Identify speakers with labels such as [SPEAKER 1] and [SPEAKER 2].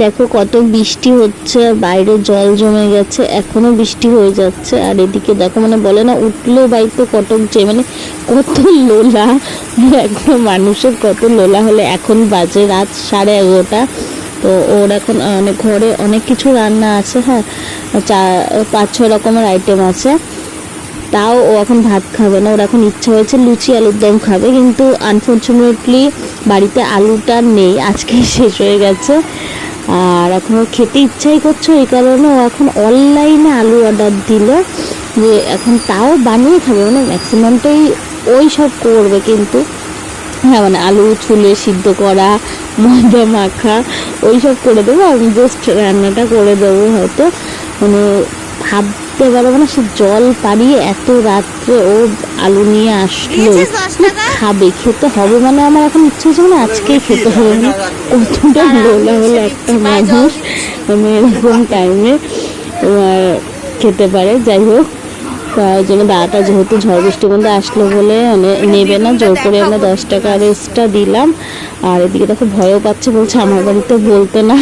[SPEAKER 1] দেখো কত বৃষ্টি হচ্ছে, বাইরে জল জমে গেছে, এখনো বৃষ্টি হয়ে যাচ্ছে। আর এদিকে দেখো মানে বলে না উঠলেও বাড়িতে কটক যে মানে কত লোলা, একদম মানুষের কত লোলা হলে। এখন বাজে রাত 11:30। তো ওর এখন মানে ঘরে অনেক কিছু রান্না আছে, হ্যাঁ 5-6 রকমের আইটেম আছে। তাও ও এখন ভাত খাবে না, ওর এখন ইচ্ছা হয়েছে লুচি আলুর দম খাবে, কিন্তু আনফর্চুনেটলি বাড়িতে আলুটা নেই, আজকেই শেষ হয়ে গেছে। আর এখন ওর খেতে ইচ্ছাই করছে, এই কারণে ও এখন অনলাইনে আলু অর্ডার দিল, যে এখন তাও বানিয়ে খাবে, মানে ম্যাক্সিমামটাই ওই সব করবে। কিন্তু হ্যাঁ মানে আলু ছুলে সিদ্ধ করা, ময়দা মাখা ওই সব করে দেবো, আমি জাস্ট রান্নাটা করে দেবো হয়তো। মানে ভাবতে পারবো না, সে জল পাড়িয়ে এত রাত্রে ও আলু নিয়ে আসলো, খাবে, খেতে হবে। মানে আমার এখন ইচ্ছে হচ্ছে মানে আজকেই খেতে হবে, মানে কতটা লোলা হলে একটা মানুষ মানে এরকম টাইমে তোমার খেতে পারে। যাই হোক, তার জন্য দাদাটা যেহেতু ঝড় বৃষ্টির মধ্যে আসলো বলে মানে নেবে না, জোর করে আমরা 10 টাকা এক্সট্রা দিলাম। আর এদিকে দেখো ভয়ও পাচ্ছে, বলছে আমার বাড়িতে বলতে না।